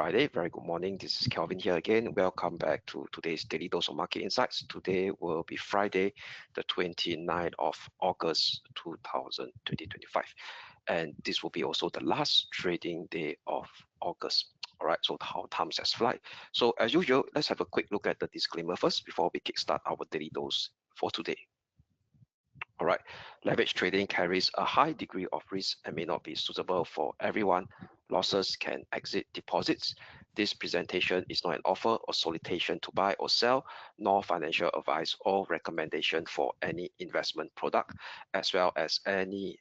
Friday. Very good morning. This is Kelvin here again. Welcome back to today's Daily Dose of Market Insights. Today will be Friday, the 29th of August 2025. And this will be also the last trading day of August. All right, so how time has flied. So as usual, let's have a quick look at the disclaimer first before we kickstart our Daily Dose for today. All right, leverage trading carries a high degree of risk and may not be suitable for everyone. Losses can exit deposits. This presentation is not an offer or solicitation to buy or sell, nor financial advice or recommendation for any investment product, as well as any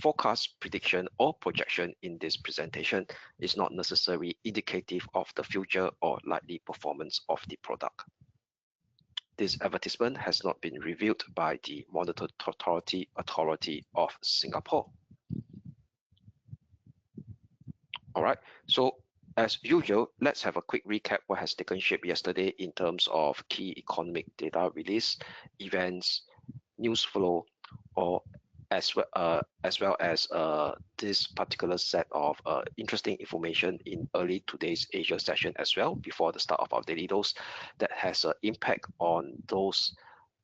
forecast, prediction, or projection in this presentation is not necessarily indicative of the future or likely performance of the product. This advertisement has not been reviewed by the Monetary Authority of Singapore. All right, so as usual, let's have a quick recap what has taken shape yesterday in terms of key economic data release, events, news flow, or as well as this particular set of interesting information in early today's Asia session as well, before the start of our daily dose, that has an impact on those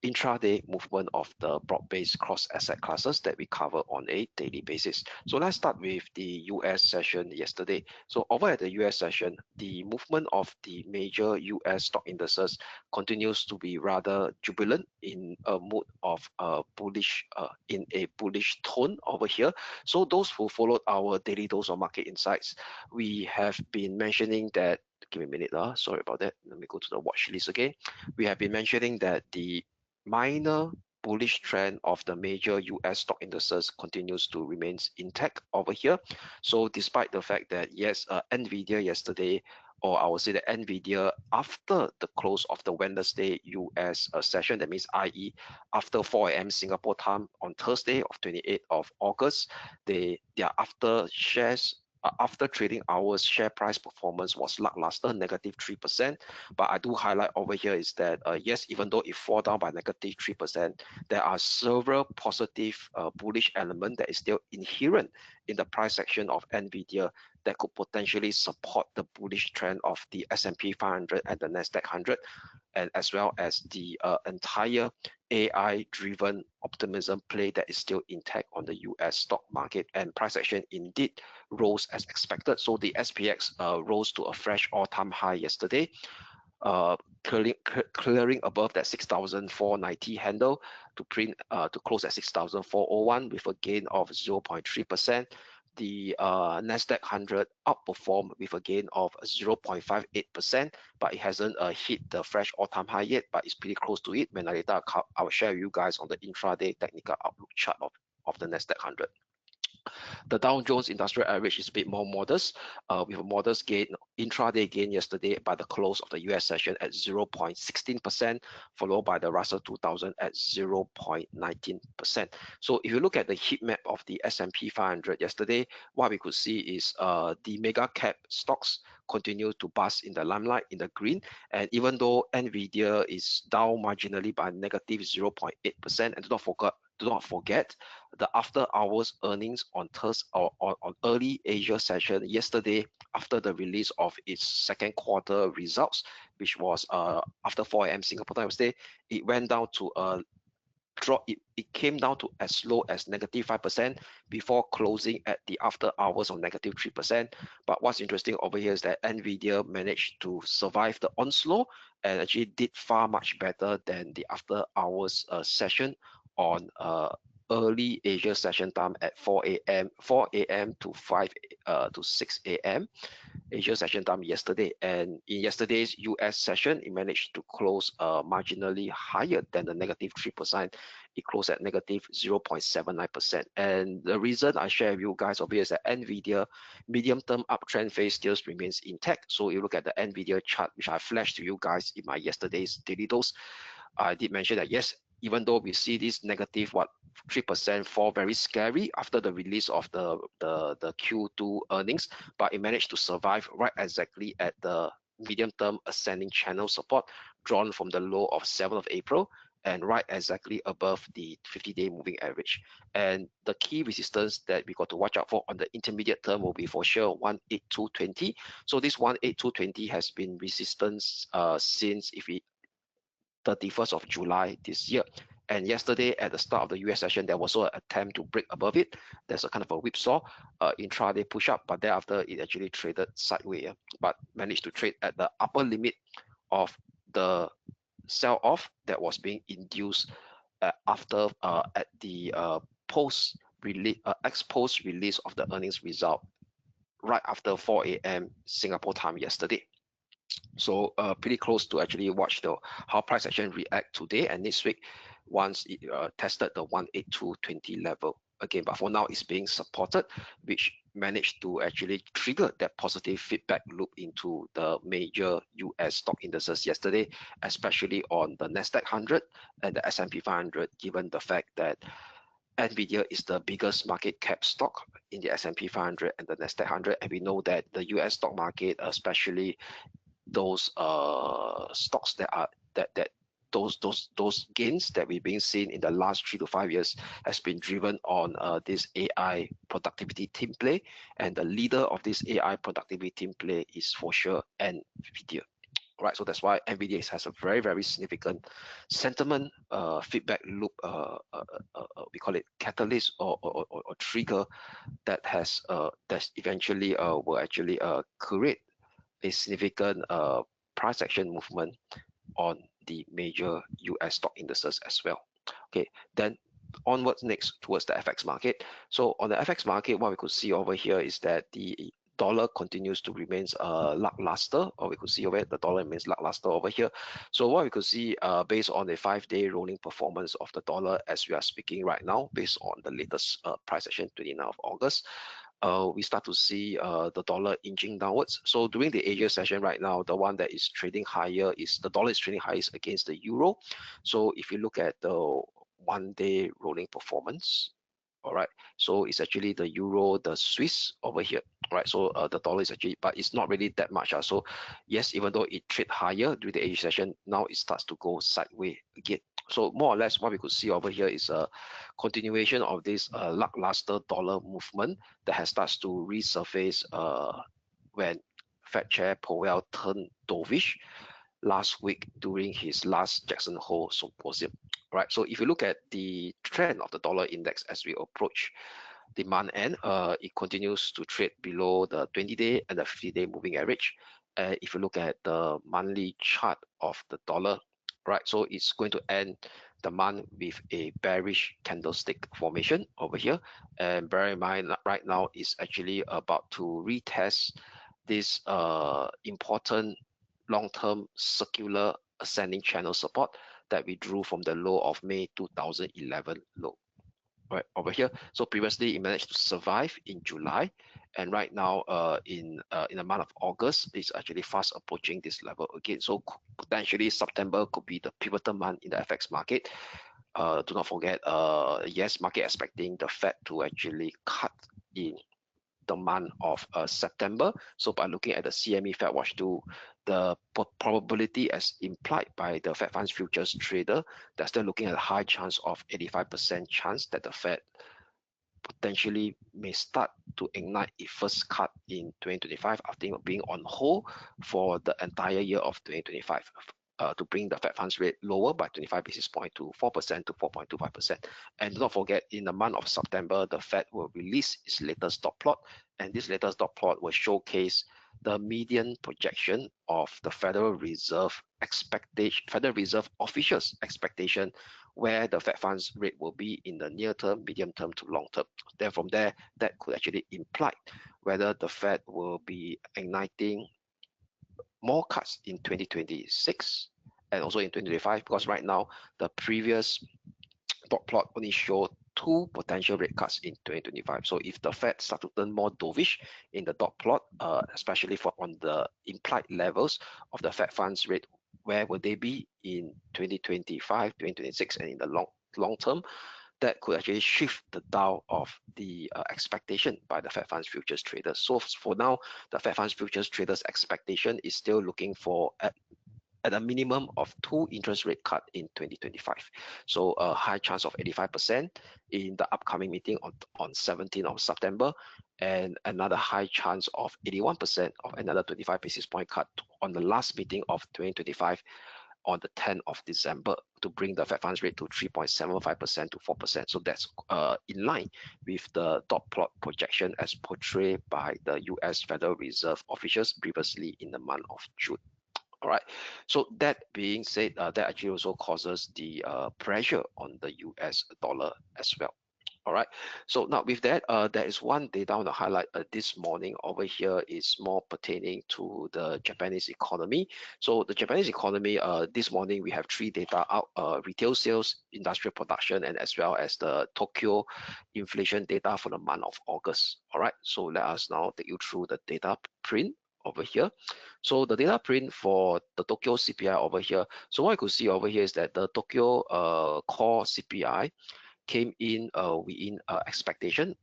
intraday movement of the broad-based cross-asset classes that we cover on a daily basis. So let's start with the US session yesterday. So over at the US session, the movement of the major US stock indices continues to be rather jubilant in a mood of bullish tone over here. So those who followed our daily dose of market insights, we have been mentioning that, give me a minute, sorry about that. Let me go to the watch list again. We have been mentioning that the minor bullish trend of the major US stock indices continues to remain intact over here. So despite the fact that yes, Nvidia yesterday, or I would say that Nvidia after the close of the Wednesday US session, that means i.e. after 4 a.m. Singapore time on Thursday of 28th of August, their after trading hours share price performance was lackluster, -3%. But I do highlight over here is that yes, even though it fall down by -3%, there are several positive bullish elements that is still inherent in the price section of Nvidia that could potentially support the bullish trend of the S&P 500 and the Nasdaq 100, and as well as the entire AI-driven optimism play that is still intact on the US stock market, and price action indeed rose as expected. So the SPX rose to a fresh all-time high yesterday, clearing above that 6,490 handle to close at 6,401 with a gain of 0.3%. The Nasdaq 100 outperformed with a gain of 0.58%, but it hasn't hit the fresh all-time high yet, but it's pretty close to it. When later I'll share with you guys on the intraday technical outlook chart of the Nasdaq 100. The Dow Jones Industrial Average is a bit more modest, with a modest gain, intraday gain yesterday by the close of the US session at 0.16%, followed by the Russell 2000 at 0.19%. So if you look at the heat map of the S&P 500 yesterday, what we could see is the mega cap stocks continue to bask in the limelight in the green. And even though Nvidia is down marginally by -0.8%, and do not forget the after hours earnings on Thursday or on early Asia session yesterday, after the release of its second quarter results, which was after 4 a.m. Singapore time Wednesday, it went down to a drop. It came down to as low as -5% before closing at the after hours of -3%. But what's interesting over here is that Nvidia managed to survive the onslaught and actually did far much better than the after hours session on early Asia session time at 4 a.m. to 6 a.m. Asia session time yesterday. And in yesterday's US session, it managed to close marginally higher than the -3%. It closed at -0.79%. And the reason I share with you guys over here is that Nvidia medium-term uptrend phase still remains intact. So you look at the Nvidia chart, which I flashed to you guys in my yesterday's daily dose. I did mention that yes, even though we see this -3% fall very scary after the release of the Q2 earnings, but it managed to survive right exactly at the medium-term ascending channel support drawn from the low of 7th of April and right exactly above the 50-day moving average. And the key resistance that we got to watch out for on the intermediate term will be for sure 18220. So this 18220 has been resistance since if we 31st of July this year. And yesterday at the start of the US session, there was also an attempt to break above it. There's a kind of a whipsaw intraday push up, but thereafter it actually traded sideways, but managed to trade at the upper limit of the sell off that was being induced after at the post release ex-post release of the earnings result right after 4 a.m. Singapore time yesterday. So pretty close to actually watch the how price action react today and next week once it tested the 18220 level again. But for now, it's being supported, which managed to actually trigger that positive feedback loop into the major US stock indices yesterday, especially on the Nasdaq 100 and the S&P 500, given the fact that Nvidia is the biggest market cap stock in the S&P 500 and the Nasdaq 100, and we know that the US stock market, especially those stocks that are those gains that we've been seeing in the last 3 to 5 years has been driven on this AI productivity team play, and the leader of this AI productivity team play is for sure Nvidia. Right, so that's why Nvidia has a very significant sentiment feedback loop. We call it catalyst or trigger that has that eventually will actually create a significant price action movement on the major US stock indices as well. Okay, then onwards next towards the FX market. So on the FX market, what we could see over here is that the dollar continues to remain lackluster, or we could see over the dollar remains lackluster over here. So what we could see based on the 5-day rolling performance of the dollar as we are speaking right now, based on the latest price action 29th of August, we start to see the dollar inching downwards. So during the Asia session right now, the one that is trading higher is the dollar is trading highest against the euro. So if you look at the 1-day rolling performance, all right, so it's actually the euro, the Swiss over here, right? So the dollar is actually, but it's not really that much. So yes, even though it trade higher during the Asia session, now it starts to go sideways again. So more or less what we could see over here is a continuation of this lackluster dollar movement that has started to resurface when Fed Chair Powell turned dovish last week during his last Jackson Hole symposium. Right. So if you look at the trend of the dollar index as we approach the month end, it continues to trade below the 20-day and the 50-day moving average. If you look at the monthly chart of the dollar, right, so it's going to end the month with a bearish candlestick formation over here. And bear in mind, right now is actually about to retest this important long-term circular ascending channel support that we drew from the low of May 2011 low, right over here. So previously it managed to survive in July, and right now in the month of August, it's actually fast approaching this level again. So potentially September could be the pivotal month in the FX market. Do not forget, yes, market expecting the Fed to actually cut in the month of September. So by looking at the CME Fed Watch 2, the probability as implied by the Fed Funds Futures trader, they're still looking at a high chance of 85% chance that the Fed potentially may start to ignite its first cut in 2025 after being on hold for the entire year of 2025. To bring the Fed funds rate lower by 25 basis points to 4% to 4.25%. And do not forget, in the month of September, the Fed will release its latest dot plot, and this latest dot plot will showcase the median projection of the Federal Reserve officials' expectation where the Fed funds rate will be in the near term, medium term to long term. Then from there, that could actually imply whether the Fed will be igniting more cuts in 2026 and also in 2025, because right now the previous dot plot only showed 2 potential rate cuts in 2025. So if the Fed start to turn more dovish in the dot plot, especially for on the implied levels of the Fed funds rate, where will they be in 2025, 2026, and in the long term? That could actually shift the dial of the expectation by the Fed Funds Futures traders. So for now, the Fed Funds Futures traders expectation is still looking for at a minimum of 2 interest rate cut in 2025. So a high chance of 85% in the upcoming meeting on 17th of September, and another high chance of 81% of another 25 basis point cut on the last meeting of 2025 on the 10th of December to bring the Fed funds rate to 3.75% to 4%. So that's in line with the dot plot projection as portrayed by the US Federal Reserve officials previously in the month of June. All right. So that being said, that actually also causes the pressure on the US dollar as well. All right. So now with that, there is one data I want to highlight this morning over here is more pertaining to the Japanese economy. So the Japanese economy, this morning we have 3 data out: retail sales, industrial production, and as well as the Tokyo inflation data for the month of August. All right. So let us now take you through the data print over here. So the data print for the Tokyo CPI over here. So what you could see over here is that the Tokyo core CPI came in within expectation.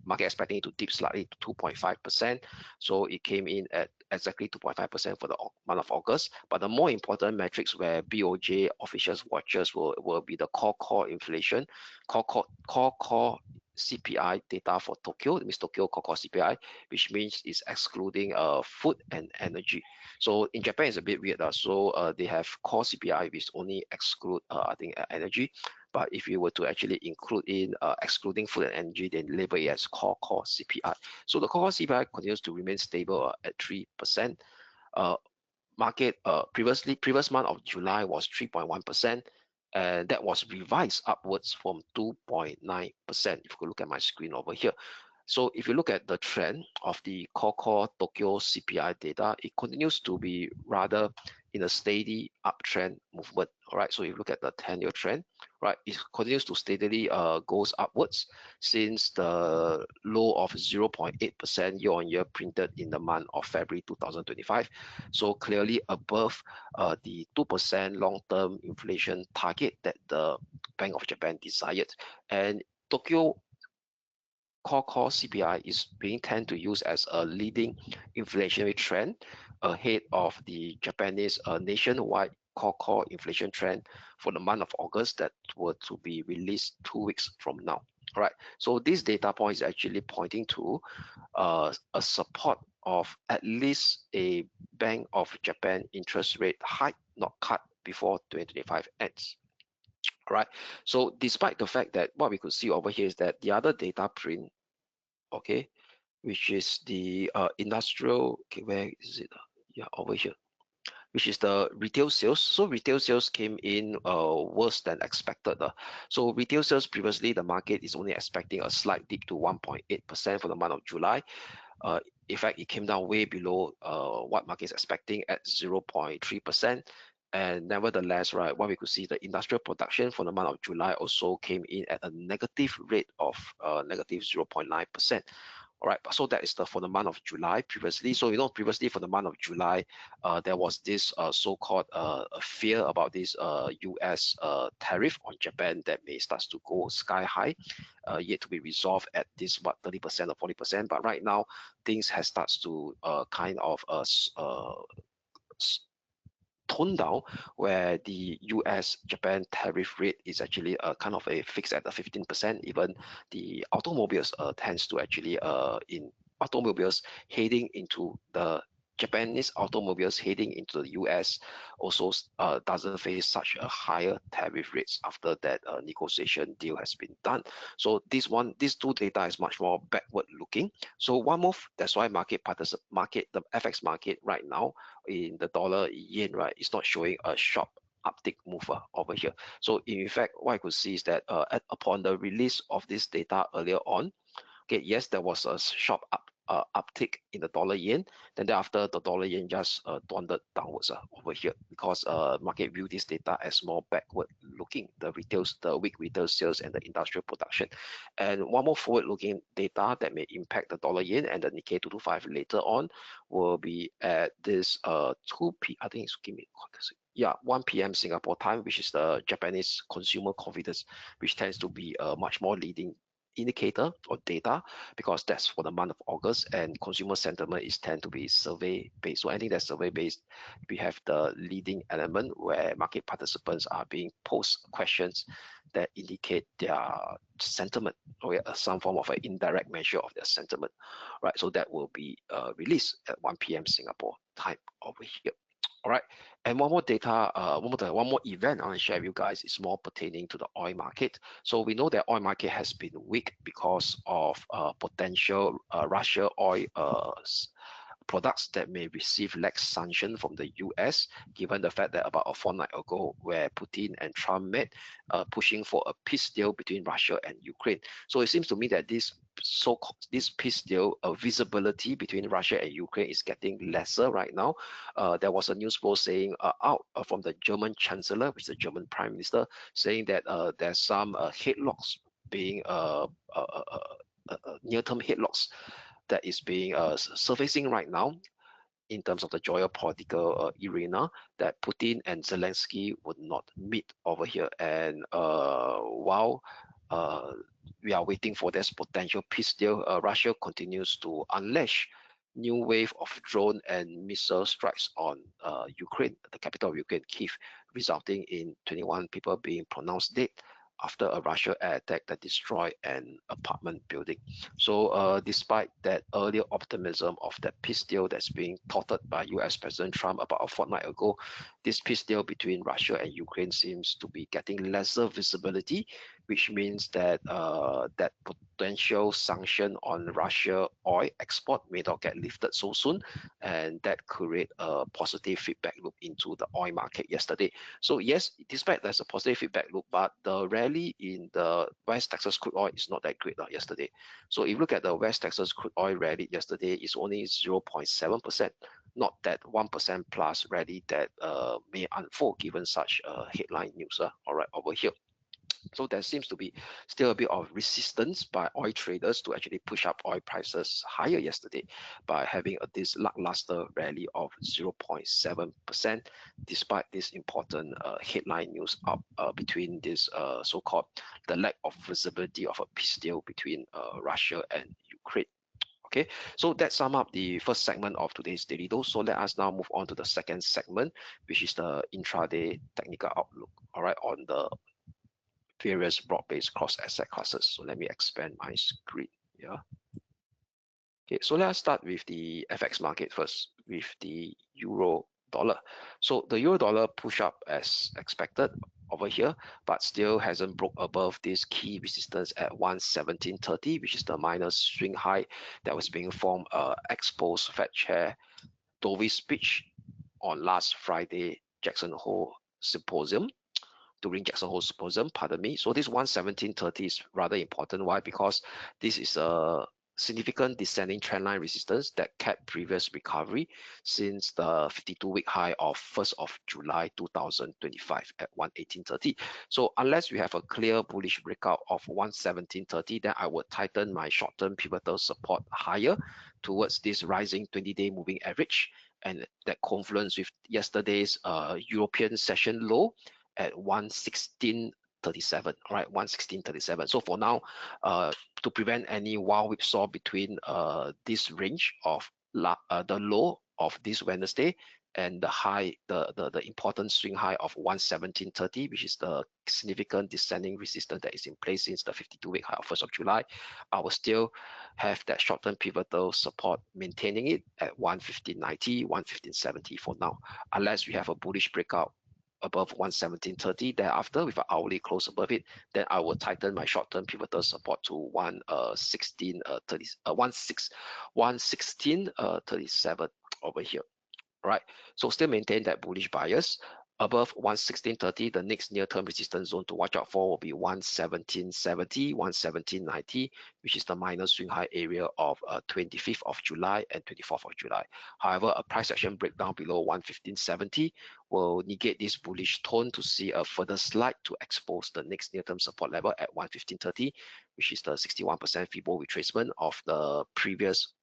Market expecting it to dip slightly to 2.5%. So it came in at exactly 2.5% for the month of August. But the more important metrics where BOJ officials watches will be the core inflation, core CPI data for Tokyo. It means Tokyo core CPI, which means it's excluding food and energy. So in Japan, it's a bit weird. So they have core CPI, which only exclude I think energy. But if you were to actually include in excluding food and energy, then label it as core CPI. So the core CPI continues to remain stable at 3%. Market previous month of July was 3.1%, and that was revised upwards from 2.9%. If you could look at my screen over here. So if you look at the trend of the core Tokyo CPI data, it continues to be rather in a steady uptrend movement. All right, so if you look at the 10-year trend, right, it continues to steadily goes upwards since the low of 0.8% year-on-year printed in the month of February 2025. So clearly above the 2% long-term inflation target that the Bank of Japan desired. And Tokyo core CPI is being tend to use as a leading inflationary trend ahead of the Japanese nationwide core inflation trend for the month of August that were to be released 2 weeks from now. All right, so this data point is actually pointing to a support of at least a Bank of Japan interest rate hike, not cut, before 2025 ends. Right. So despite the fact that what we could see over here is that the other data print, okay, which is the industrial, okay, where is it? Yeah, over here, which is the retail sales. So retail sales came in worse than expected. So retail sales previously, the market is only expecting a slight dip to 1.8% for the month of July. In fact, it came down way below what market is expecting at 0.3%. And nevertheless, right, what we could see, the industrial production for the month of July also came in at a negative rate of negative 0.9%. All right, so that is for the month of July previously. So previously for the month of July, there was this so-called fear about this US tariff on Japan that may start to go sky high, yet to be resolved at this 30% or 40%. But right now, things has starts to kind of tone down, where the US-Japan tariff rate is actually kind of a fixed at 15%. Even the automobiles tends to actually in automobiles heading into the Japanese automobiles heading into the US also doesn't face such a higher tariff rates after that negotiation deal has been done. So these two data is much more backward looking. So one move, that's why the FX market right now in the dollar yen, right, is not showing a sharp uptick mover over here. So in fact, what I could see is that upon the release of this data earlier on, okay, yes, there was a sharp uptick in the dollar yen. Then thereafter, the dollar yen just dwindled downwards over here because market view this data as more backward looking, the weak retail sales and the industrial production. And one more forward looking data that may impact the dollar yen and the Nikkei 225 later on will be at this 2 p. I think it's, give me, yeah, 1 p.m. Singapore time, which is the Japanese consumer confidence, which tends to be much more leading indicator or data, because that's for the month of August, and consumer sentiment is tend to be survey based. So anything that's survey based, we have the leading element where market participants are being posed questions that indicate their sentiment, or some form of an indirect measure of their sentiment, right? So that will be released at 1 p.m. Singapore time over here. All right, and one more data, one more event I want to share with you guys is more pertaining to the oil market. So we know that oil market has been weak because of potential Russia oil products that may receive lax sanction from the US, given the fact that about a fortnight ago, where Putin and Trump met, pushing for a peace deal between Russia and Ukraine. So it seems to me that this peace deal visibility between Russia and Ukraine is getting lesser right now. There was a news flow saying out from the German Chancellor, which is the German Prime Minister, saying that there's some headlocks being near-term headlocks that is being surfacing right now in terms of the geopolitical arena, that Putin and Zelensky would not meet over here. And while we are waiting for this potential peace deal, Russia continues to unleash new wave of drone and missile strikes on Ukraine, the capital of Ukraine, Kyiv, resulting in 21 people being pronounced dead after a Russia air attack that destroyed an apartment building. So despite that earlier optimism of that peace deal that's being touted by US President Trump about a fortnight ago, this peace deal between Russia and Ukraine seems to be getting lesser visibility, which means that that potential sanction on Russia oil export may not get lifted so soon, and that create a positive feedback loop into the oil market yesterday. So yes, despite there's a positive feedback loop, but the rally in the West Texas crude oil is not that great yesterday. So if you look at the West Texas crude oil rally yesterday, it's only 0.7%, not that 1% plus rally that may unfold given such headline news. All right, over here. So there seems to be still a bit of resistance by oil traders to actually push up oil prices higher yesterday by having this lackluster rally of 0.7%, despite this important headline news up between this so-called the lack of visibility of a peace deal between Russia and Ukraine. Okay, so that sum up the first segment of today's daily dose. So let us now move on to the second segment, which is the intraday technical outlook. All right, on the various broad-based cross asset classes. So let me expand my screen here. Okay, so let's start with the FX market first, with the euro dollar. So the euro dollar push up as expected over here, but still hasn't broke above this key resistance at 117.30, which is the minor swing high that was being formed exposed Fed Chair Dovey's speech on last Friday Jackson Hole Symposium. During Jackson Hole Symposium, pardon me. So this 117.30 is rather important. Why? Because this is a significant descending trendline resistance that kept previous recovery since the 52-week high of 1st of July 2025 at 118.30. So unless we have a clear bullish breakout of 117.30, then I would tighten my short-term pivotal support higher towards this rising 20-day moving average, and that confluence with yesterday's European session low at 116.37. All right, 116.37. So for now, to prevent any wild whipsaw between this range of the low of this Wednesday and the high, the important swing high of 117.30, which is the significant descending resistance that is in place since the 52-week high of 1st of July, I will still have that short-term pivotal support maintaining it at 115.90, 115.70 for now, unless we have a bullish breakout above 117.30. Thereafter, with an hourly close above it, then I will tighten my short-term pivotal support to 116.37 over here. All right, so still maintain that bullish bias. Above 116.30, the next near-term resistance zone to watch out for will be 117.70, 117.90, which is the minor swing high area of 25th of July and 24th of July. However, a price action breakdown below 115.70 will negate this bullish tone to see a further slide to expose the next near-term support level at 115.30, which is the 61% Fibo retracement of the previous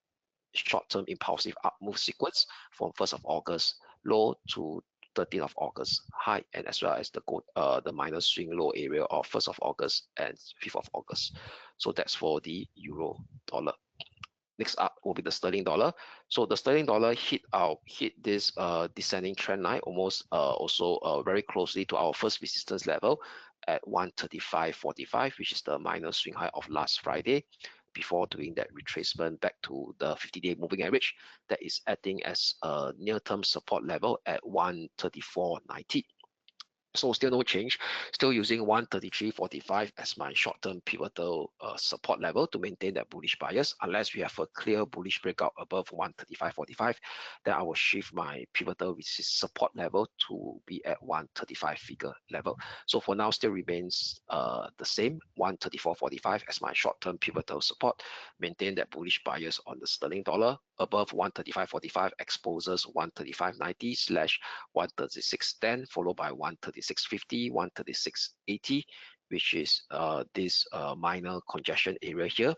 short-term impulsive up move sequence from 1st of August low to 13th of August high, and as well as the minor swing low area of 1st of August and 5th of August. So that's for the euro dollar. Next up will be the sterling dollar. So the sterling dollar hit this descending trend line almost also very closely to our first resistance level at 135.45, which is the minor swing high of last Friday, before doing that retracement back to the 50-day moving average that is acting as a near-term support level at 134.90. So still no change, still using 133.45 as my short-term pivotal support level to maintain that bullish bias. Unless we have a clear bullish breakout above 135.45, then I will shift my pivotal support level to be at 135 figure level. So for now, still remains the same, 134.45 as my short-term pivotal support. Maintain that bullish bias on the sterling dollar. Above 135.45 exposes 135.90 / 136.10, followed by 136.50, 136.80, which is this minor congestion area here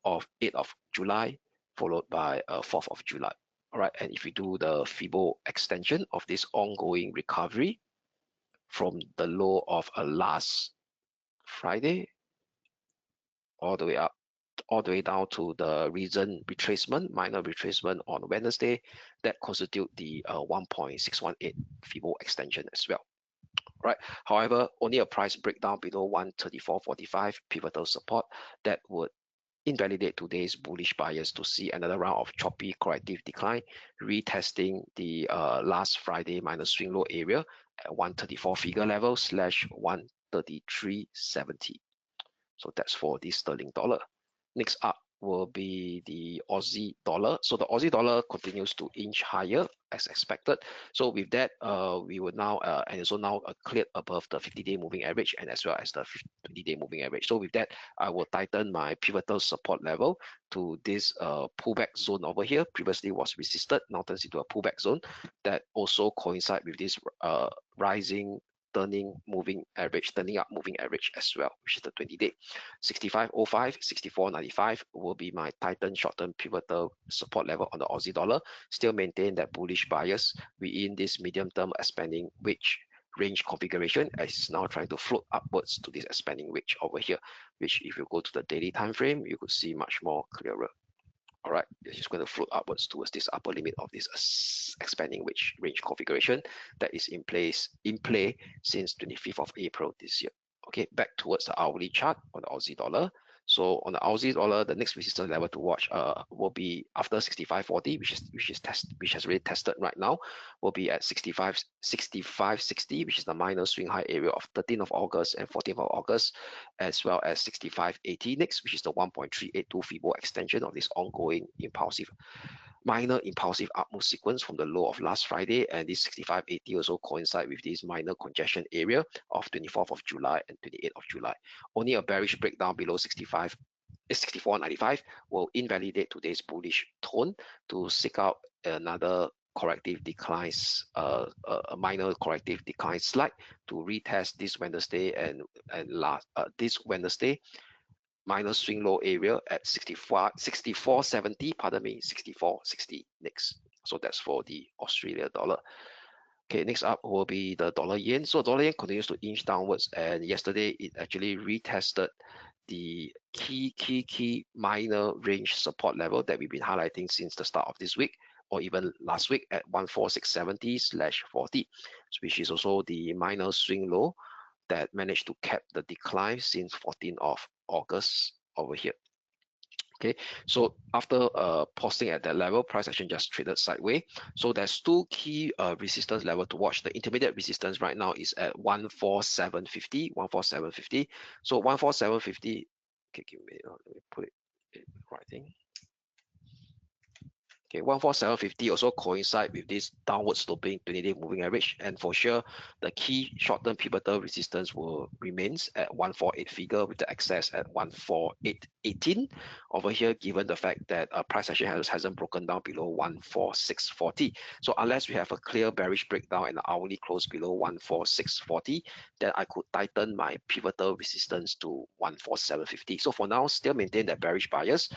of 8th of July, followed by 4th of July. All right, and if we do the Fibo extension of this ongoing recovery from the low of last Friday all the way up, all the way down to the recent retracement, minor retracement on Wednesday, that constitute the 1.618 Fibo extension as well. Right. However, only a price breakdown below 134.45 pivotal support that would invalidate today's bullish bias to see another round of choppy corrective decline, retesting the last Friday minor swing low area at 134 figure level / 133.70. So that's for the sterling dollar. Next up will be the Aussie dollar. So the Aussie dollar continues to inch higher as expected. So with that, we will now and also now cleared above the 50-day moving average and as well as the 20-day moving average. So with that, I will tighten my pivotal support level to this pullback zone over here. Previously was resisted, now turns into a pullback zone that also coincide with this rising turning up moving average as well, which is the 20-day. 65.05, 64.95 will be my tighten short-term pivotal support level on the Aussie dollar. Still maintain that bullish bias within this medium-term expanding wedge range configuration, as now trying to float upwards to this expanding wedge over here, which if you go to the daily time frame, you could see much more clearer. All right, it's just going to float upwards towards this upper limit of this expanding range configuration that is in play since 25th of April this year. Okay, back towards the hourly chart on the Aussie dollar. So on the Aussie dollar, the next resistance level to watch will be after 65.40, which has already tested right now, will be at 65.60, which is the minor swing high area of 13th of August and 14th of August, as well as 65.80 next, which is the 1.382 Fibo extension of this ongoing minor impulsive upmove sequence from the low of last Friday, and this 65.80 also coincide with this minor congestion area of 24th of July and 28th of July. Only a bearish breakdown below 64.95 will invalidate today's bullish tone to seek out another corrective declines, a minor corrective decline slide to retest this Wednesday and this Wednesday minus swing low area at 64.70, pardon me, 64.60 next. So that's for the Australia dollar. Okay, next up will be the dollar yen. So dollar yen continues to inch downwards, and yesterday it actually retested the key minor range support level that we've been highlighting since the start of this week, or even last week at 146.70/40, which is also the minor swing low that managed to cap the decline since 14th of August over here. Okay, so after pausing at that level, price action just traded sideways. So there's two key resistance level to watch. The intermediate resistance right now is at 147.50, 147.50. So 147.50. Okay, give me, let me put it in writing. Okay, 147.50 also coincide with this downward sloping 20-day moving average, and for sure the key short-term pivotal resistance will remains at 148 figure with the access at 148.18 over here, given the fact that price action hasn't broken down below 146.40. So unless we have a clear bearish breakdown and the hourly close below 146.40, then I could tighten my pivotal resistance to 147.50. So for now, still maintain that bearish bias.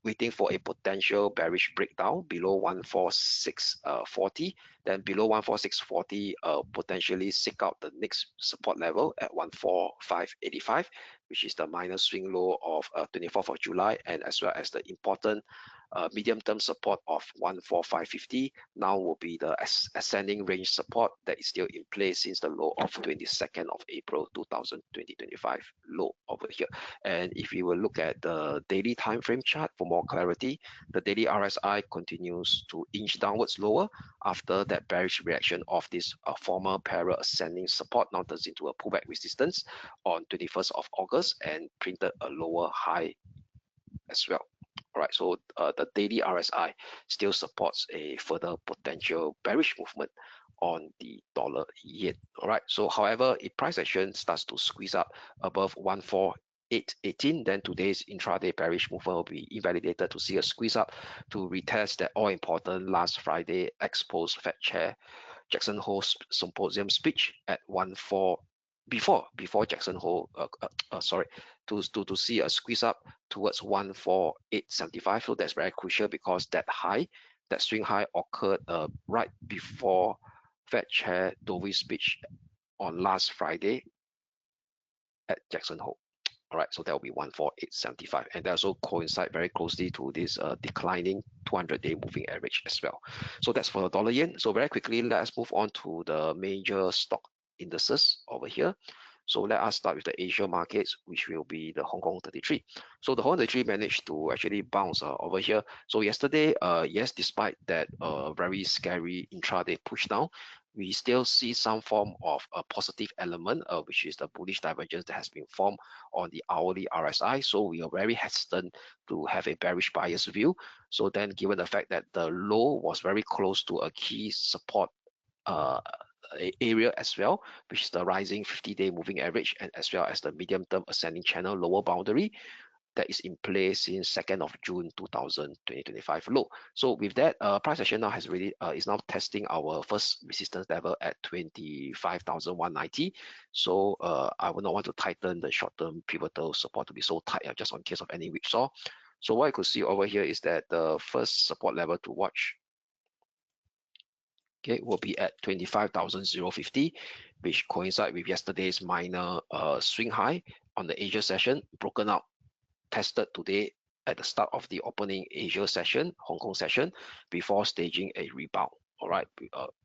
waiting for a potential bearish breakdown below 146.40. Then below 146.40, potentially seek out the next support level at 145.85, which is the minor swing low of 24th of July, and as well as the important medium-term support of 145.50. Now will be the ascending range support that is still in place since the low of 22nd of April 2025 low over here. And if you will look at the daily time frame chart for more clarity, the daily RSI continues to inch downwards lower after that bearish reaction of this former parallel ascending support now turns into a pullback resistance on 21st of August and printed a lower high as well. All right, so the daily RSI still supports a further potential bearish movement on the dollar yen. All right, so however, if price action starts to squeeze up above 148.18, then today's intraday bearish movement will be invalidated to see a squeeze up to retest that all important last Friday exposed Fed Chair Jackson Hole's symposium speech at 14 before Jackson Hole to see a squeeze up towards 148.75. So that's very crucial because that swing high occurred right before Fed Chair Dovey's speech on last Friday at Jackson Hole. All right, so that will be 148.75, and that also coincide very closely to this declining 200-day moving average as well. So that's for the dollar yen. So very quickly, let's move on to the major stock indices over here. So let us start with the Asia markets, which will be the Hong Kong 33. So the Hong Kong 33 managed to actually bounce over here. So yesterday, yes, despite that very scary intraday push down, we still see some form of a positive element, which is the bullish divergence that has been formed on the hourly RSI. So we are very hesitant to have a bearish bias view. So then given the fact that the low was very close to a key support area as well, which is the rising 50-day moving average, and as well as the medium-term ascending channel lower boundary that is in place since 2nd of June 2025 low. So with that, price action now has really is now testing our first resistance level at 25,190. So I would not want to tighten the short-term pivotal support to be so tight just in case of any whipsaw. So what I could see over here is that the first support level to watch, okay, will be at 25,050, which coincide with yesterday's minor swing high on the Asia session, broken out, tested today at the start of the opening Asia session, Hong Kong session, before staging a rebound. All right,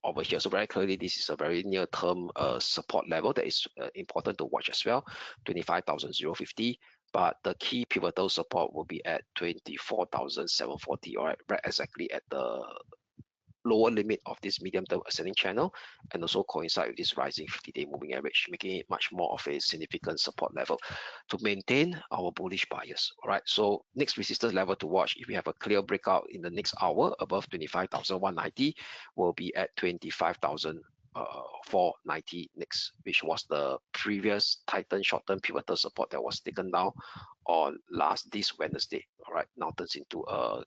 over here. So very clearly, this is a very near-term support level that is important to watch as well, 25,050. But the key pivotal support will be at 24,740. All right, right exactly at the lower limit of this medium-term ascending channel, and also coincide with this rising 50-day moving average, making it much more of a significant support level to maintain our bullish bias. All right, so next resistance level to watch, if we have a clear breakout in the next hour above 25,190, will be at 25,490 next, which was the previous Titan short-term pivotal support that was taken down on this Wednesday. All right, now turns into a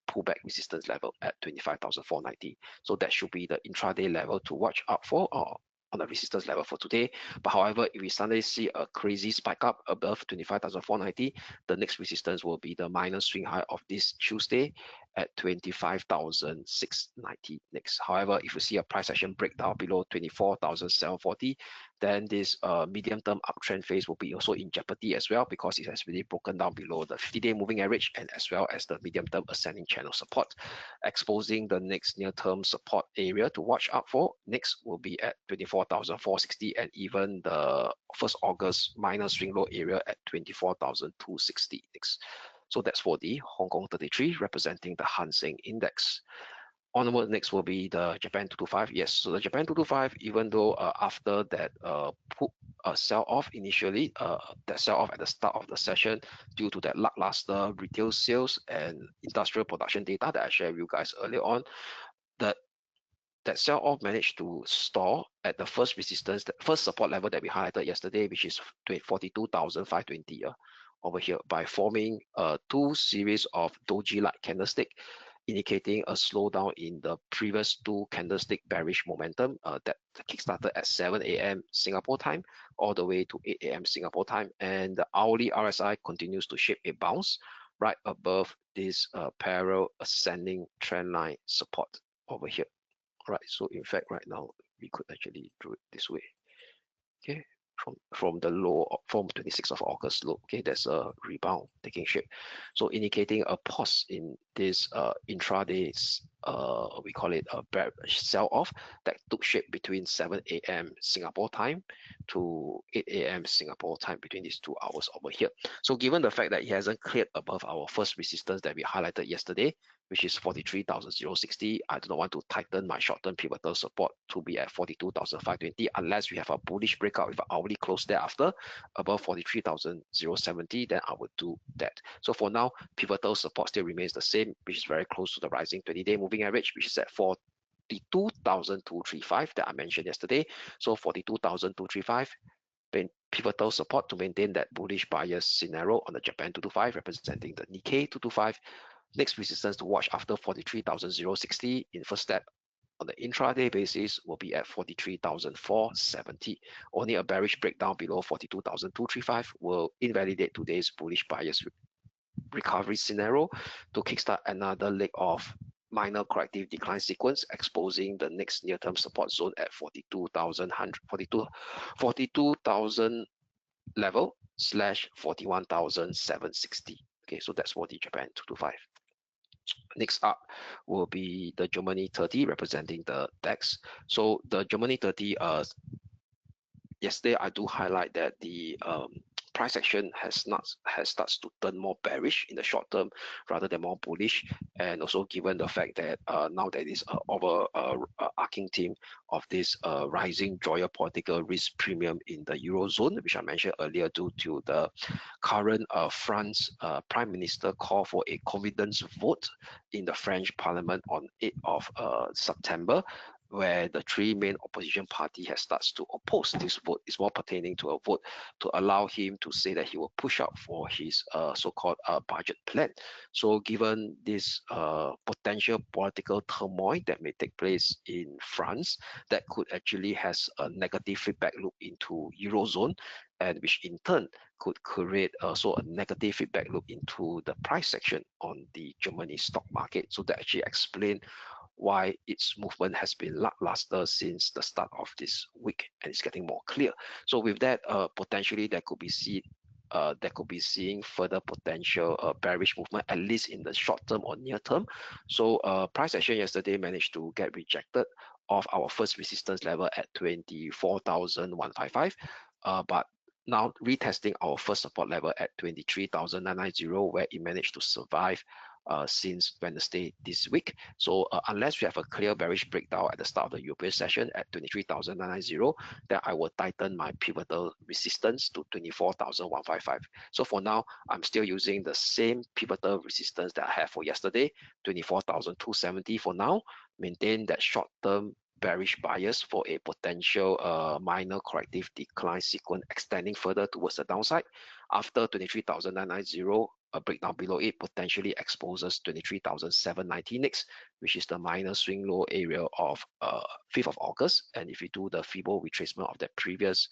pullback resistance level at 25,490. So that should be the intraday level to watch out for, or on the resistance level for today. But however, if we suddenly see a crazy spike up above 25,490, the next resistance will be the minor swing high of this Tuesday at 25,690 next. However, if you see a price action breakdown below 24,740, then this medium-term uptrend phase will be also in jeopardy as well, because it has really broken down below the 50-day moving average and as well as the medium-term ascending channel support, exposing the next near-term support area to watch out for. Next will be at 24,460, and even the 1st August minor swing low area at 24,260 next. So that's for the Hong Kong 33, representing the Hang Seng Index. Onward next will be the Japan 225. Yes, so the Japan 225, even though after that sell-off initially, that sell-off at the start of the session due to that lackluster retail sales and industrial production data that I shared with you guys earlier on, that sell-off managed to stall at the first resistance, the first support level that we highlighted yesterday, which is 42,520 over here, by forming two series of doji-like candlestick, indicating a slowdown in the previous two candlestick bearish momentum that kickstarted at 7 a.m. Singapore time all the way to 8 a.m. Singapore time. And the hourly RSI continues to shape a bounce right above this parallel ascending trend line support over here. All right, so in fact, right now we could actually do it this way. Okay, from the low from 26th of August low. Okay, there's a rebound taking shape, so indicating a pause in this intraday we call it a bear sell off that took shape between 7 a.m. Singapore time to 8 a.m. Singapore time, between these 2 hours over here. So given the fact that it hasn't cleared above our first resistance that we highlighted yesterday, which is 43,060. I do not want to tighten my short-term pivotal support to be at 42,520 unless we have a bullish breakout with an hourly close thereafter above 43,070. Then I would do that. So for now, pivotal support still remains the same, which is very close to the rising 20-day moving average, which is at 42,235 that I mentioned yesterday. So 42,235. Pivotal support to maintain that bullish bias scenario on the Japan 225 representing the Nikkei 225. Next resistance to watch after 43,060 in first step on the intraday basis will be at 43,470. Only a bearish breakdown below 42,235 will invalidate today's bullish bias recovery scenario to kickstart another leg of minor corrective decline sequence, exposing the next near-term support zone at 42,000 level slash 41,760. Okay, so that's for the Japan 225. Next up will be the Germany 30 representing the DAX. So the Germany 30, yesterday I do highlight that the price action has starts to turn more bearish in the short term rather than more bullish, and also given the fact that now there is overarching theme of this rising geopolitical risk premium in the Eurozone, which I mentioned earlier, due to the current France Prime Minister call for a confidence vote in the French Parliament on 8th of September, where the three main opposition party has started to oppose this vote. Is more pertaining to a vote to allow him to say that he will push out for his so-called budget plan. So given this potential political turmoil that may take place in France, that could actually has a negative feedback loop into Eurozone, and which in turn could create also a negative feedback loop into the price section on the Germany stock market. So that actually explains why its movement has been lackluster since the start of this week, and it's getting more clear. So with that, potentially there could be seeing further potential bearish movement, at least in the short term or near term. So price action yesterday managed to get rejected of our first resistance level at 24,155, but now retesting our first support level at 23,990, where it managed to survive since Wednesday this week. So unless we have a clear bearish breakdown at the start of the European session at 23,990, then I will tighten my pivotal resistance to 24,155. So for now, I'm still using the same pivotal resistance that I had for yesterday, 24,270 for now. Maintain that short-term bearish bias for a potential minor corrective decline sequence extending further towards the downside. After 23,990, a breakdown below it potentially exposes 23,790 next, which is the minor swing low area of 5th of August. And if you do the Fibo retracement of that previous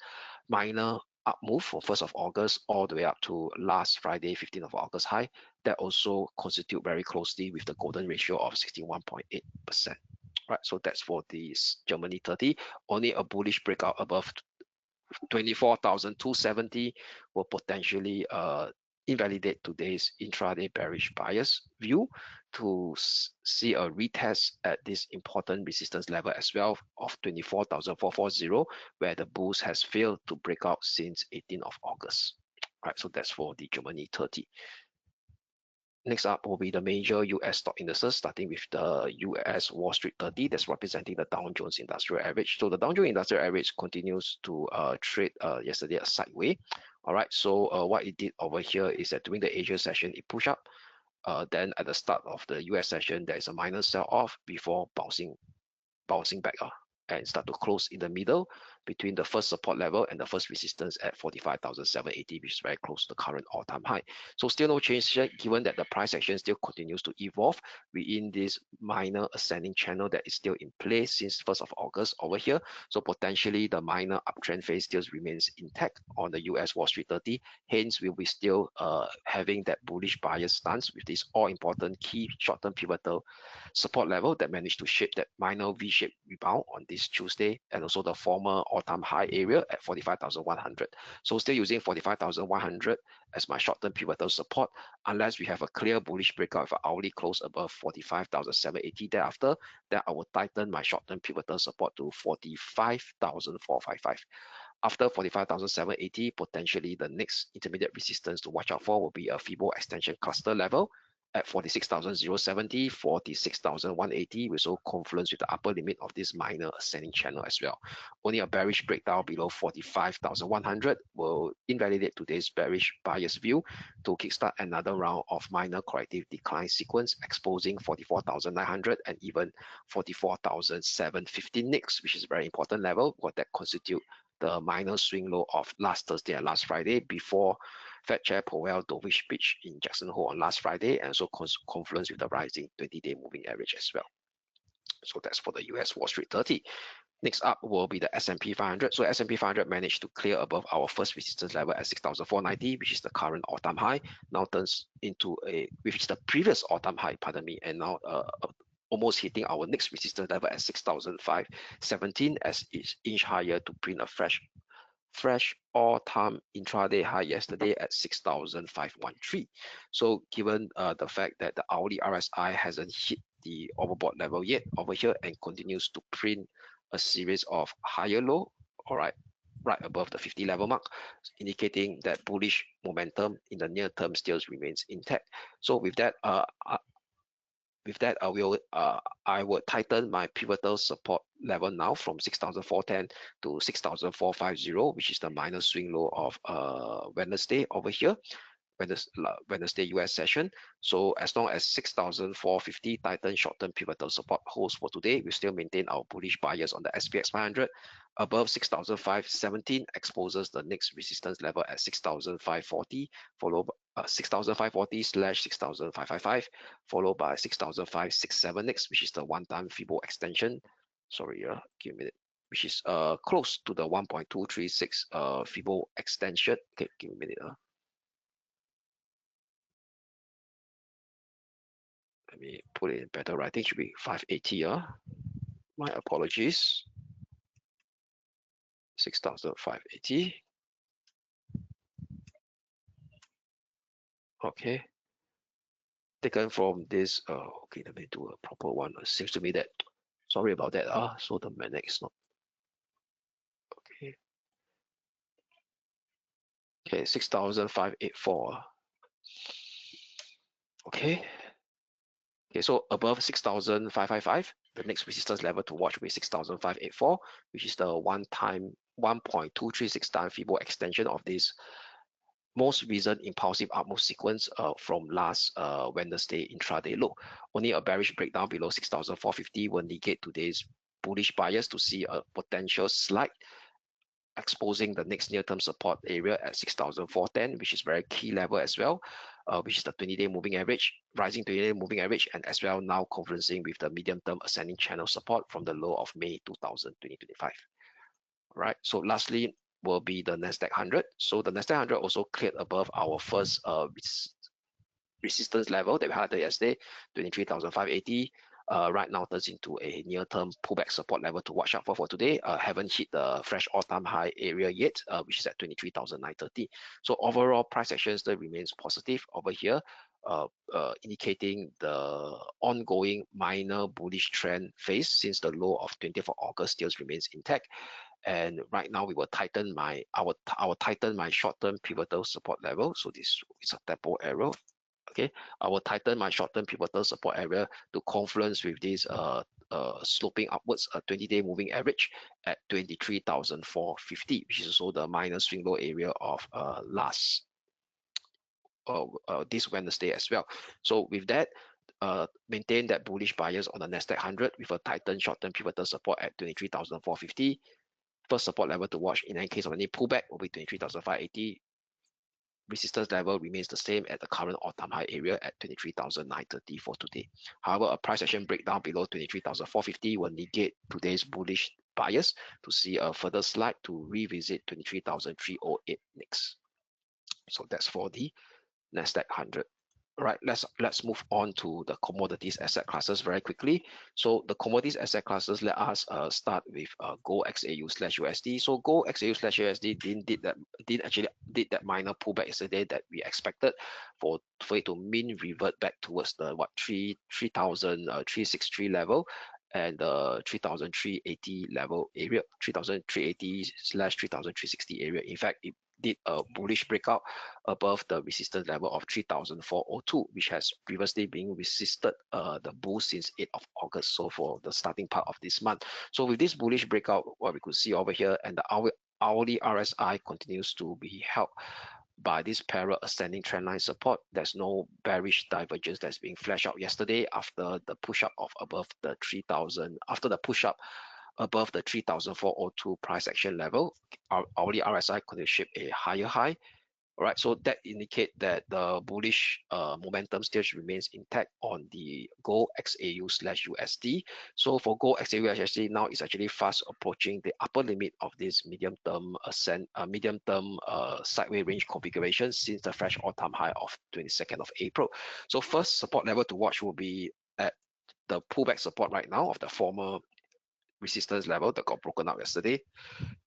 minor up move from 1st of August all the way up to last Friday, 15th of August high, that also constitute very closely with the golden ratio of 61.8%. Right, so that's for this Germany 30. Only a bullish breakout above 24,270 will potentially invalidate today's intraday bearish bias view to see a retest at this important resistance level as well of 24,440, where the bulls has failed to break out since 18th of August. Right, so that's for the Germany 30. Next up will be the major US stock indices, starting with the US Wall Street 30, that's representing the Dow Jones Industrial Average. So the Dow Jones Industrial Average continues to trade yesterday a sideway. All right, so what it did over here is that during the Asia session, it pushed up. Then at the start of the US session, there is a minor sell-off before bouncing back and start to close in the middle. between the first support level and the first resistance at 45,780, which is very close to the current all-time high. So still no change here, given that the price action still continues to evolve within this minor ascending channel that is still in place since 1st of August over here. So potentially the minor uptrend phase still remains intact on the US Wall Street 30. Hence, we'll be still having that bullish bias stance with this all-important key short-term pivotal support level that managed to shape that minor V-shaped rebound on this Tuesday, and also the former all-time high area at 45,100. So still using 45,100 as my short-term pivotal support, unless we have a clear bullish breakout with an hourly close above 45,780 thereafter, then I will tighten my short-term pivotal support to 45,455. After 45,780, potentially the next intermediate resistance to watch out for will be a Fibo extension cluster level at 46,070, 46,180, with also confluence with the upper limit of this minor ascending channel as well. Only a bearish breakdown below 45,100 will invalidate today's bearish bias view to kickstart another round of minor corrective decline sequence, exposing 44,900 and even 44,750 next, which is a very important level, what that constitute the minor swing low of last Thursday and last Friday before Fed Chair Powell dovish speech in Jackson Hole on last Friday, and also confluence with the rising 20-day moving average as well. So that's for the US Wall Street 30. Next up will be the S&P 500. So S&P 500 managed to clear above our first resistance level at 6,490, which is the current all-time high. Now turns into which is the previous all-time high, pardon me, and now almost hitting our next resistance level at 6,517 as it's inch higher to print a fresh all-time intraday high yesterday at 6,513. So given the fact that the hourly RSI hasn't hit the overbought level yet over here and continues to print a series of higher low, all right above the 50 level mark, indicating that bullish momentum in the near term still remains intact. So with that, I will tighten my pivotal support level now from 6,410 to 6,450, which is the minor swing low of Wednesday over here, Wednesday US session. So as long as 6,450 tighten short-term pivotal support holds for today, we still maintain our bullish bias on the SPX 500. Above 6,517 exposes the next resistance level at 6,540, followed by 6,540 / 6,555, followed by 6,567 next, which is the one-time Fibo extension. Sorry, give me a minute. Which is close to the 1.236 Fibo extension. Okay, give me a minute. Let me put it in better writing. Should be 580. My apologies. 6,580. Okay. Taken from this. Okay, let me do a proper one. It seems to me that. Sorry about that. So the manic is not. Okay. Okay, 6,584. Okay. Okay, so above 6,555, the next resistance level to watch will be 6,584, which is the 1.236 time Fibo extension of this most recent impulsive upmove sequence from last Wednesday intraday low. Only a bearish breakdown below 6,450 will negate today's bullish bias to see a potential slight exposing the next near-term support area at 6,410, which is very key level as well, which is the 20-day moving average, rising 20-day moving average, and as well now conferencing with the medium-term ascending channel support from the low of May 2025. All right, so lastly will be the Nasdaq 100. So the Nasdaq 100 also cleared above our first resistance level that we had yesterday, 23,580. Right now turns into a near-term pullback support level to watch out for today. Haven't hit the fresh all-time high area yet, which is at 23,930. So overall price action still remains positive over here, indicating the ongoing minor bullish trend phase since the low of 20th of August still remains intact. And right now we will tighten I will tighten my short-term pivotal support level. So this is a tempo arrow. Okay, I will tighten my short-term pivotal support area to confluence with this sloping upwards 20-day moving average at 23,450, which is also the minor swing low area of this Wednesday as well. So with that, maintain that bullish bias on the Nasdaq 100 with a tightened short-term pivotal support at 23,450. first support level to watch in any case of any pullback will be 23,580. Resistance level remains the same at the current all-time high area at 23,930 for today. However, a price action breakdown below 23,450 will negate today's bullish bias to see a further slide to revisit 23,308 next. So that's for the Nasdaq 100. Right, let's move on to the commodities asset classes very quickly. So the commodities asset classes, let us start with gold XAU/USD. So gold XAU/USD didn't actually did that minor pullback yesterday that we expected for it to mean revert back towards the 3,363 level and the 3,380 level area, 3,380/3,360 area. In fact, it did a bullish breakout above the resistance level of 3,402, which has previously been resisted the bull since 8th of August. So for the starting part of this month. So with this bullish breakout, what we could see over here, and the hourly RSI continues to be held by this parallel ascending trendline support. There's no bearish divergence that's being flashed out yesterday after the push up of above the 3,000, after the push up above the 3,402 price action level. Our hourly RSI could shape a higher high. All right, so that indicate that the bullish momentum still remains intact on the gold XAU/USD. So for gold XAU/USD now it's actually fast approaching the upper limit of this medium-term sideways range configuration since the fresh all-time high of 22nd of April. So first support level to watch will be at the pullback support right now of the former resistance level that got broken out yesterday,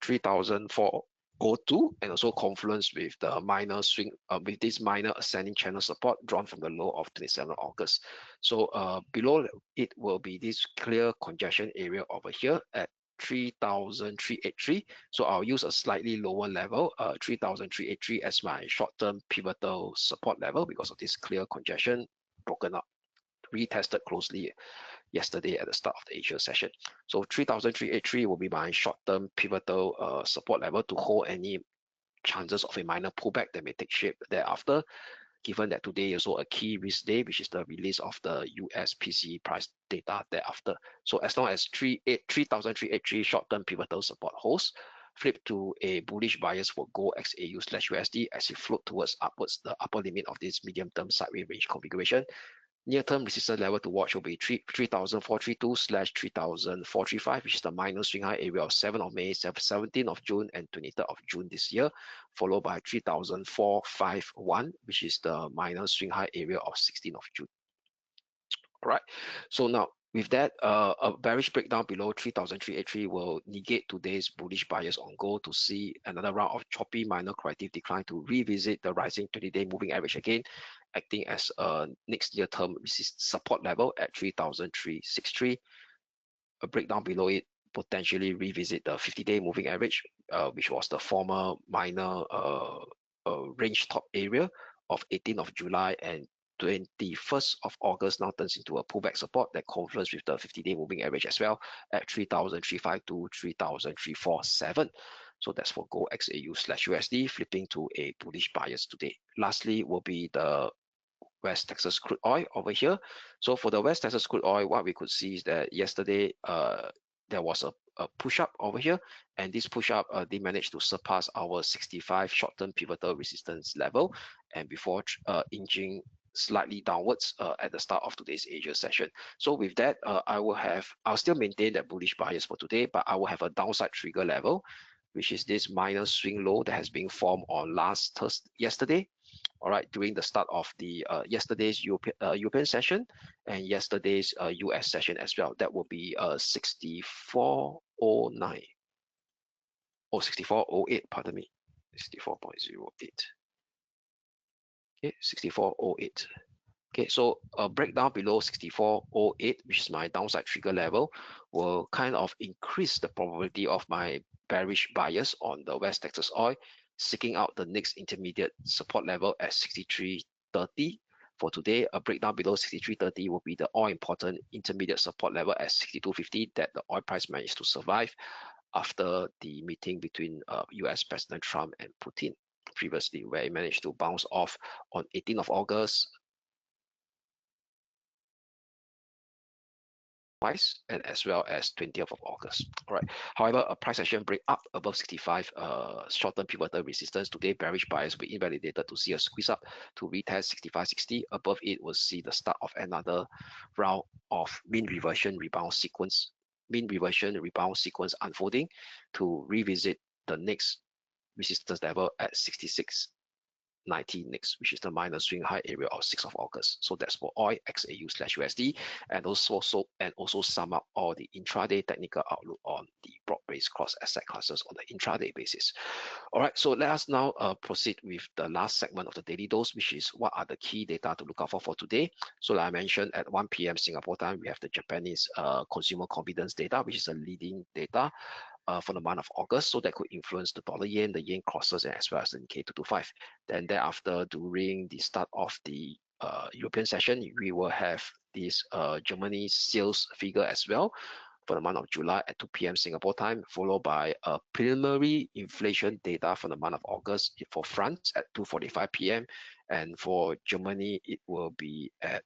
3,402, and also confluence with the minor swing with this minor ascending channel support drawn from the low of 27 August. So below it will be this clear congestion area over here at 3,383. So I'll use a slightly lower level, 3,383 as my short-term pivotal support level because of this clear congestion broken up, retested closely yesterday at the start of the Asia session. So 3,383 will be my short-term pivotal support level to hold any chances of a minor pullback that may take shape thereafter, given that today is also a key risk day, which is the release of the US PCE price data thereafter. So as long as 3,383 short-term pivotal support holds, flip to a bullish bias for gold XAU/USD as it float towards upwards the upper limit of this medium-term sideways range configuration. Near-term resistance level to watch will be 3,432/3,435, which is the minor swing high area of 7th of May, 17th of June, and 23rd of June this year, followed by 3,451, which is the minor swing high area of 16th of June. All right. So now with that, a bearish breakdown below 3,383 will negate today's bullish bias on gold to see another round of choppy minor corrective decline to revisit the rising 20-day moving average again, acting as a next year term support level at 3,363. A breakdown below it potentially revisit the 50-day moving average, which was the former minor range top area of 18th of July and 21st of August now turns into a pullback support that confluence with the 50-day moving average as well at 3,352, 3,347. So that's for gold XAU/USD, flipping to a bullish bias today. Lastly will be the West Texas crude oil over here. So for the West Texas crude oil, what we could see is that yesterday there was a push up over here, and this push up they managed to surpass our 65 short-term pivotal resistance level, and before inching slightly downwards at the start of today's Asia session. So with that, I'll still maintain that bullish bias for today, but I will have a downside trigger level, which is this minor swing low that has been formed on yesterday. All right, during the start of the yesterday's European session and yesterday's US session as well. That will be 64.09 or 64.08, pardon me, 64.08. Okay, 64.08. Okay, so a breakdown below 64.08, which is my downside trigger level, will kind of increase the probability of my bearish bias on the West Texas oil, seeking out the next intermediate support level at 63.30. For today, a breakdown below 63.30 will be the all-important intermediate support level at 62.50 that the oil price managed to survive after the meeting between US President Trump and Putin previously, where it managed to bounce off on 18th of August, price and as well as 20th of August. All right. However, a price action break up above 65 short-term pivotal resistance today, bearish buyers will be invalidated to see a squeeze up to retest 65.60. Above it, we'll see the start of another round of mean reversion rebound sequence unfolding to revisit the next resistance level at 66.90 next, which is the minor swing high area of 6th of August. So that's for oil, XAU/USD, and also sum up all the intraday technical outlook on the broad-based cross asset classes on the intraday basis. All right, so let us now proceed with the last segment of the daily dose, which is what are the key data to look out for today. So like I mentioned, at 1 p.m. Singapore time, we have the Japanese consumer confidence data, which is a leading data for the month of August, so that could influence the dollar yen, the yen crosses, and as well as the Nikkei 225. Then thereafter, during the start of the European session, we will have this Germany sales figure as well for the month of July at 2 p.m. Singapore time, followed by a preliminary inflation data for the month of August for France at 2:45 p.m. And for Germany, it will be at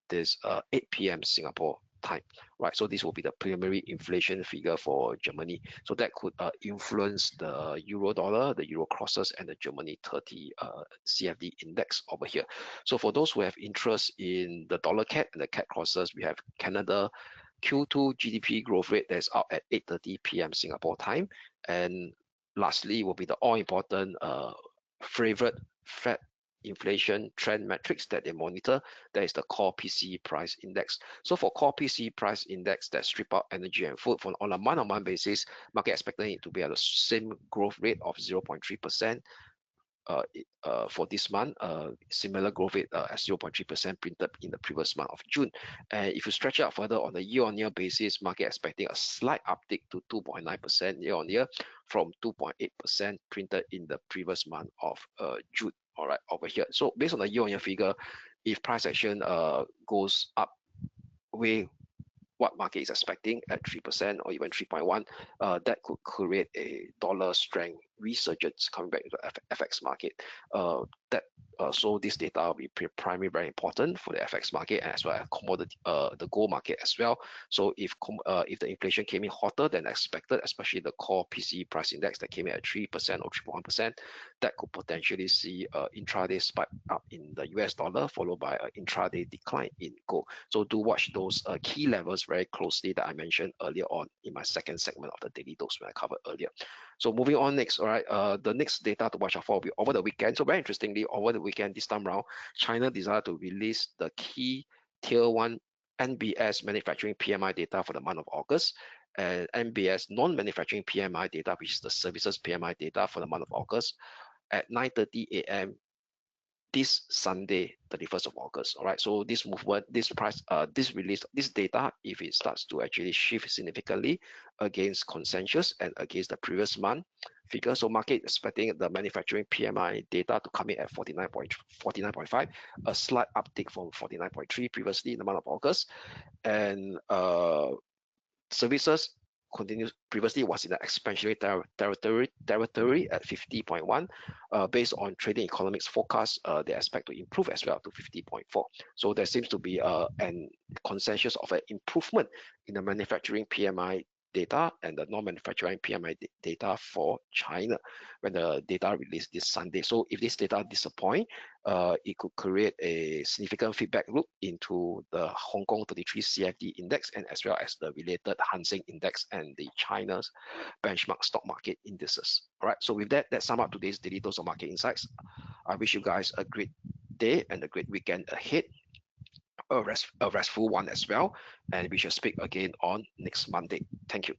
this 8 p.m. Singapore time, right? So this will be the preliminary inflation figure for Germany. So that could influence the euro dollar, the euro crosses, and the Germany 30 CFD index over here. So for those who have interest in the dollar CAD and the CAD crosses, we have Canada Q2 GDP growth rate that's out at 8:30 p.m. Singapore time. And lastly will be the all-important favorite Fed inflation trend metrics that they monitor. That is the core PCE price index. So for core PCE price index that strip out energy and food on a month-on-month basis, market expecting it to be at the same growth rate of 0.3%. For this month, similar growth rate as 0.3% printed in the previous month of June. And if you stretch it out further on a year-on-year basis, market expecting a slight uptick to 2.9% year-on-year from 2.8% printed in the previous month of June. All right, over here. So based on the year-on-year figure, if price action goes up way what market is expecting at 3% or even 3.1, that could create a dollar strength resurgence coming back into the FX market. So this data will be primarily very important for the FX market and as well as commodity, the gold market as well. So if the inflation came in hotter than expected, especially the core PCE price index that came in at 3% or 3.1%, that could potentially see intraday spike up in the US dollar, followed by an intraday decline in gold. So do watch those key levels very closely that I mentioned earlier on in my second segment of the daily dose when I covered earlier. So moving on next, all right, the next data to watch out for will be over the weekend. So very interestingly, over the weekend this time around, China decided to release the key tier 1 NBS manufacturing PMI data for the month of August, and NBS non-manufacturing PMI data, which is the services PMI data for the month of August at 9:30 a.m. this Sunday, 31st of August. All right, so this movement, this release, this data, if it starts to actually shift significantly against consensus and against the previous month figure, so market expecting the manufacturing PMI data to come in at 49.5, a slight uptick from 49.3 previously in the month of August, and services continues previously was in the expansionary territory at 50.1. Based on trading economics forecast, they expect to improve as well to 50.4. So there seems to be an consensus of an improvement in the manufacturing PMI data and the non-manufacturing PMI data for China when the data released this Sunday. So if this data disappoint, it could create a significant feedback loop into the Hong Kong 33 CFD index and as well as the related Hang Seng index and the China's benchmark stock market indices. All right, so with that, let's sum up today's daily dose of market insights. I wish you guys a great day and a great weekend ahead. A restful one as well, and we shall speak again on next Monday. Thank you.